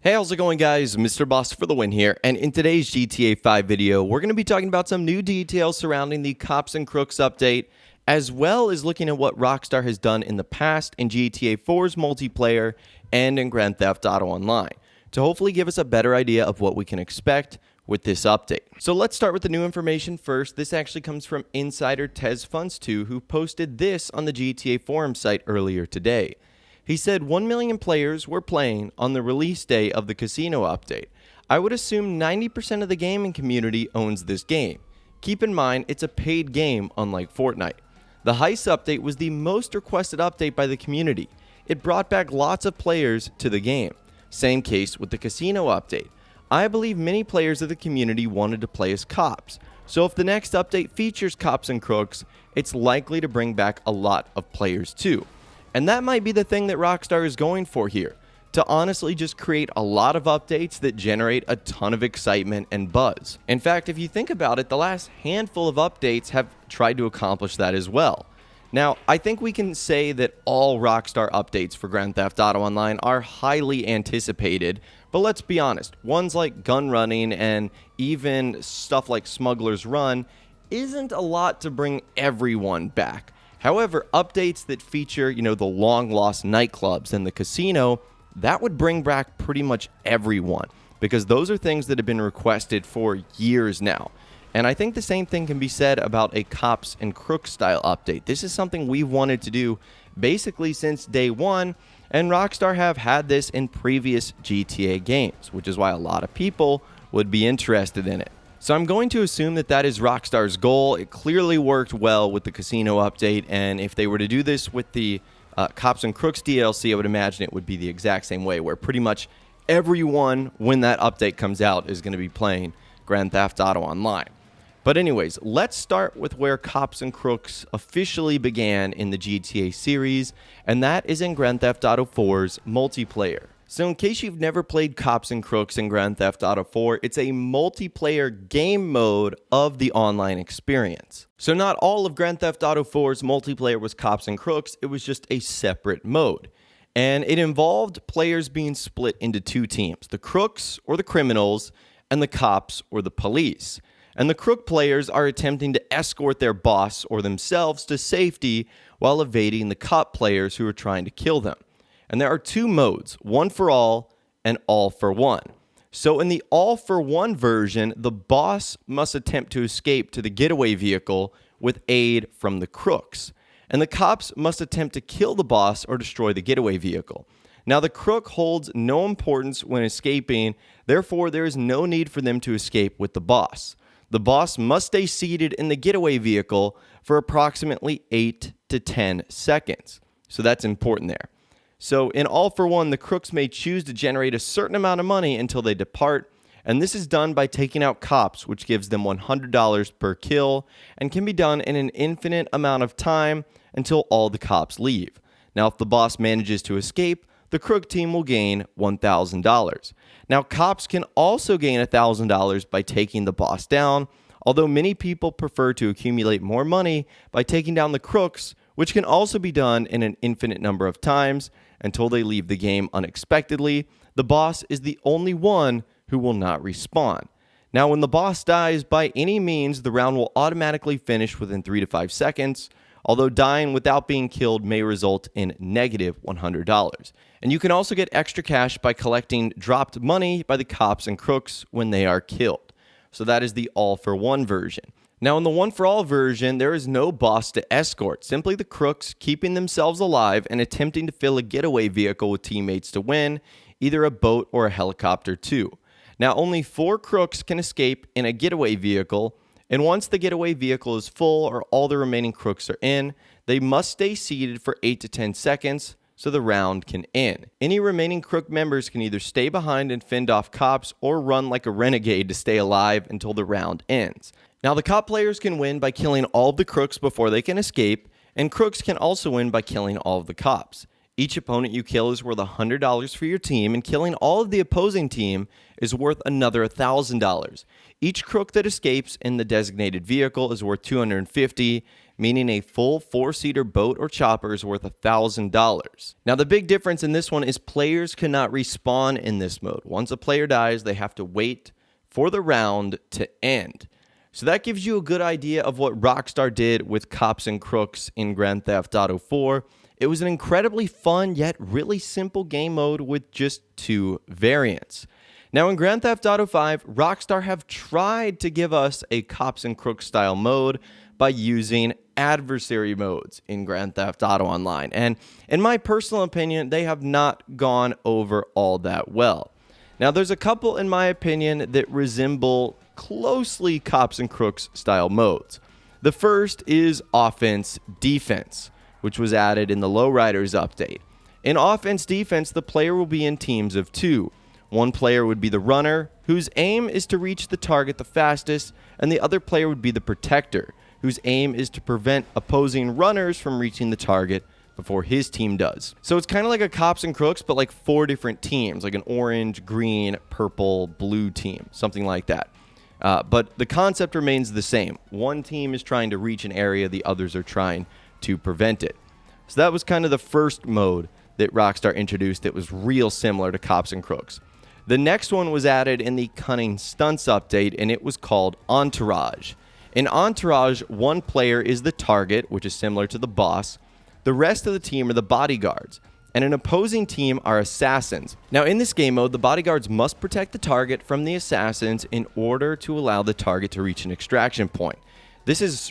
Hey, how's it going, guys? Mr. Boss for the win here, and in today's GTA 5 video, we're going to be talking about some new details surrounding the Cops and Crooks update, as well as looking at what Rockstar has done in the past in GTA 4's multiplayer and in Grand Theft Auto Online, to hopefully give us a better idea of what we can expect with this update. So let's start with the new information first. This actually comes from insider Tez Funds 2, who posted this on the GTA forum site earlier today. He said 1 million players were playing on the release day of the casino update. I would assume 90% of the gaming community owns this game. Keep in mind, it's a paid game, unlike Fortnite. The Heist update was the most requested update by the community. It brought back lots of players to the game. Same case with the casino update. I believe many players of the community wanted to play as cops. So if the next update features Cops and Crooks, it's likely to bring back a lot of players too. And that might be the thing that Rockstar is going for here, to honestly just create a lot of updates that generate a ton of excitement and buzz. In fact, if you think about it, the last handful of updates have tried to accomplish that as well. Now, I think we can say that all Rockstar updates for Grand Theft Auto Online are highly anticipated, but let's be honest, ones like gun running and even stuff like Smuggler's Run isn't a lot to bring everyone back. However, updates that feature, the long-lost nightclubs and the casino, that would bring back pretty much everyone, because those are things that have been requested for years now. And I think the same thing can be said about a Cops and Crooks style update. This is something we've wanted to do basically since day one, and Rockstar have had this in previous GTA games, which is why a lot of people would be interested in it. So I'm going to assume that that is Rockstar's goal. It clearly worked well with the casino update, and if they were to do this with the Cops and Crooks DLC, I would imagine it would be the exact same way, where pretty much everyone, when that update comes out, is going to be playing Grand Theft Auto Online. But anyways, let's start with where Cops and Crooks officially began in the GTA series, and that is in Grand Theft Auto 4's multiplayer. So in case you've never played Cops and Crooks in Grand Theft Auto 4, it's a multiplayer game mode of the online experience. So not all of Grand Theft Auto 4's multiplayer was Cops and Crooks, it was just a separate mode. And it involved players being split into two teams, the crooks or the criminals, and the cops or the police. And the crook players are attempting to escort their boss or themselves to safety while evading the cop players who are trying to kill them. And there are two modes, one for all and all for one. So in the all for one version, the boss must attempt to escape to the getaway vehicle with aid from the crooks. And the cops must attempt to kill the boss or destroy the getaway vehicle. Now the crook holds no importance when escaping, therefore there is no need for them to escape with the boss. The boss must stay seated in the getaway vehicle for approximately 8 to 10 seconds. So that's important there. So in All for One, the crooks may choose to generate a certain amount of money until they depart, and this is done by taking out cops, which gives them $100 per kill, and can be done in an infinite amount of time until all the cops leave. Now, if the boss manages to escape, the crook team will gain $1,000. Now, cops can also gain $1,000 by taking the boss down, although many people prefer to accumulate more money by taking down the crooks, which can also be done in an infinite number of times until they leave the game unexpectedly. The boss is the only one who will not respawn. Now, when the boss dies by any means, the round will automatically finish within 3 to 5 seconds, although dying without being killed may result in negative $100. And you can also get extra cash by collecting dropped money by the cops and crooks when they are killed. So that is the all for one version. Now, in the one-for-all version, there is no boss to escort, simply the crooks keeping themselves alive and attempting to fill a getaway vehicle with teammates to win, either a boat or a helicopter too. Now, only 4 crooks can escape in a getaway vehicle, and once the getaway vehicle is full or all the remaining crooks are in, they must stay seated for 8 to 10 seconds so the round can end. Any remaining crook members can either stay behind and fend off cops or run like a renegade to stay alive until the round ends. Now, the cop players can win by killing all of the crooks before they can escape, and crooks can also win by killing all of the cops. Each opponent you kill is worth $100 for your team, and killing all of the opposing team is worth another $1,000. Each crook that escapes in the designated vehicle is worth $250, meaning a full 4-seater boat or chopper is worth $1,000. Now, the big difference in this one is players cannot respawn in this mode. Once a player dies, they have to wait for the round to end. So that gives you a good idea of what Rockstar did with Cops and Crooks in Grand Theft Auto 4. It was an incredibly fun yet really simple game mode with just 2 variants. Now in Grand Theft Auto 5, Rockstar have tried to give us a Cops and Crooks style mode by using adversary modes in Grand Theft Auto Online. And in my personal opinion, they have not gone over all that well. Now there's a couple, in my opinion, that resemble closely Cops and Crooks style modes. The first is offense defense, which was added in the Lowriders update. In offense defense, the player will be in teams of 2. One player would be the runner, whose aim is to reach the target the fastest, and the other player would be the protector, whose aim is to prevent opposing runners from reaching the target before his team does. So it's kind of like a Cops and Crooks, but like 4 different teams, like an orange, green, purple, blue team, something like that. But the concept remains the same. One team is trying to reach an area, the others are trying to prevent it. So that was kind of the first mode that Rockstar introduced that was real similar to Cops and Crooks. The next one was added in the Cunning Stunts update, and it was called Entourage. In Entourage, one player is the target, which is similar to the boss. The rest of the team are the bodyguards, and an opposing team are assassins. Now in this game mode, the bodyguards must protect the target from the assassins in order to allow the target to reach an extraction point. This is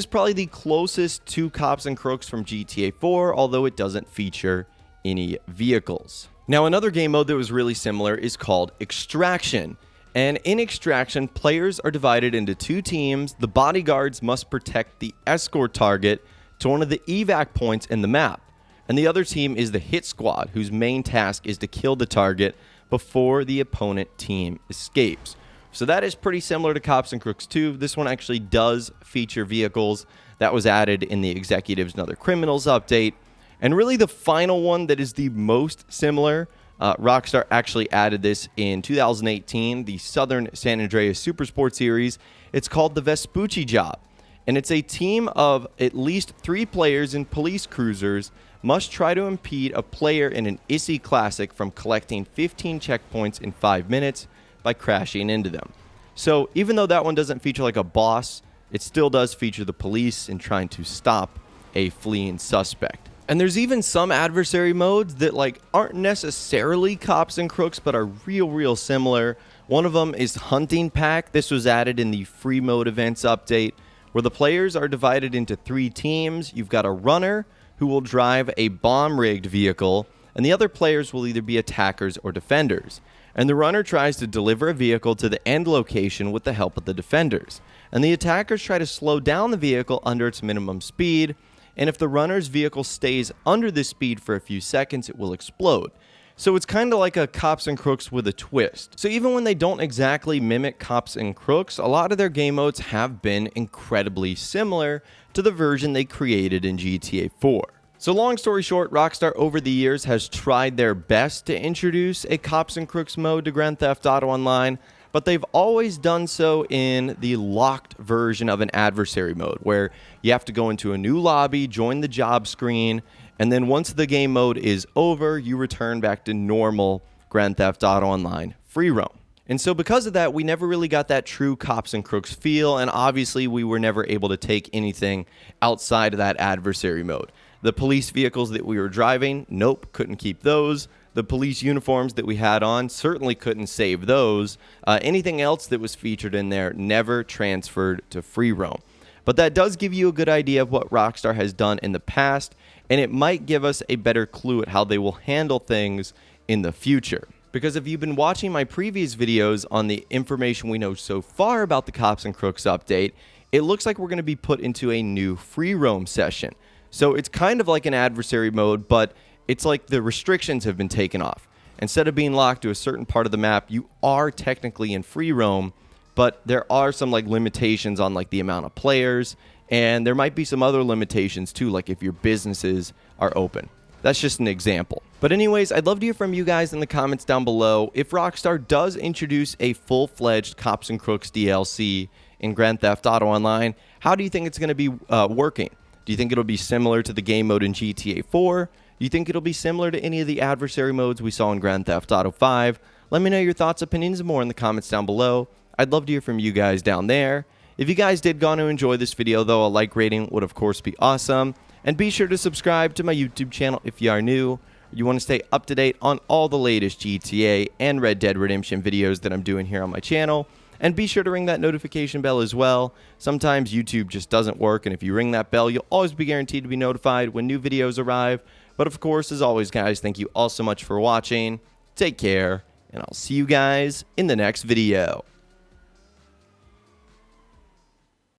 probably the closest to Cops and Crooks from GTA 4, although it doesn't feature any vehicles. Now, another game mode that was really similar is called Extraction. And in Extraction, players are divided into 2 teams. The bodyguards must protect the escort target to one of the evac points in the map. And the other team is the hit squad, whose main task is to kill the target before the opponent team escapes. So that is pretty similar to Cops and Crooks 2. This one actually does feature vehicles. That was added in the Executives and Other Criminals update. And really the final one that is the most similar, Rockstar actually added this in 2018, the Southern San Andreas Supersport Series. It's called the Vespucci Job. And it's a team of at least 3 players in police cruisers must try to impede a player in an ISI Classic from collecting 15 checkpoints in 5 minutes by crashing into them. So even though that one doesn't feature like a boss, it still does feature the police in trying to stop a fleeing suspect. And there's even some adversary modes that like aren't necessarily Cops and Crooks, but are real similar. One of them is Hunting Pack. This was added in the Freemode events update, where the players are divided into 3 teams. You've got a runner who will drive a bomb-rigged vehicle, and the other players will either be attackers or defenders. And the runner tries to deliver a vehicle to the end location with the help of the defenders. And the attackers try to slow down the vehicle under its minimum speed, and if the runner's vehicle stays under this speed for a few seconds, it will explode. So it's kind of like a Cops and Crooks with a twist. So even when they don't exactly mimic Cops and Crooks, a lot of their game modes have been incredibly similar to the version they created in GTA 4. So long story short, Rockstar over the years has tried their best to introduce a Cops and Crooks mode to Grand Theft Auto Online, but they've always done so in the locked version of an adversary mode, where you have to go into a new lobby, join the job screen, and then once the game mode is over, you return back to normal Grand Theft Auto Online free roam. And so because of that, we never really got that true Cops and Crooks feel, and obviously we were never able to take anything outside of that adversary mode. The police vehicles that we were driving, nope, couldn't keep those. The police uniforms that we had on certainly couldn't save those. Anything else that was featured in there never transferred to free roam. But that does give you a good idea of what Rockstar has done in the past, and it might give us a better clue at how they will handle things in the future. Because if you've been watching my previous videos on the information we know so far about the Cops and Crooks update, it looks like we're going to be put into a new free roam session. So it's kind of like an adversary mode, but it's like the restrictions have been taken off. Instead of being locked to a certain part of the map, you are technically in free roam, but there are some like limitations on like the amount of players, and there might be some other limitations too, like if your businesses are open. That's just an example. But anyways, I'd love to hear from you guys in the comments down below. If Rockstar does introduce a full-fledged Cops N Crooks DLC in Grand Theft Auto Online, how do you think it's going to be working? Do you think it'll be similar to the game mode in GTA 4? Do you think it'll be similar to any of the adversary modes we saw in Grand Theft Auto 5? Let me know your thoughts, opinions, and more in the comments down below. I'd love to hear from you guys down there. If you guys did go on to enjoy this video, though, a like rating would of course be awesome. And be sure to subscribe to my YouTube channel if you are new, or you want to stay up to date on all the latest GTA and Red Dead Redemption videos that I'm doing here on my channel. And be sure to ring that notification bell as well. Sometimes YouTube just doesn't work, and if you ring that bell, you'll always be guaranteed to be notified when new videos arrive. But of course, as always, guys, thank you all so much for watching. Take care, and I'll see you guys in the next video.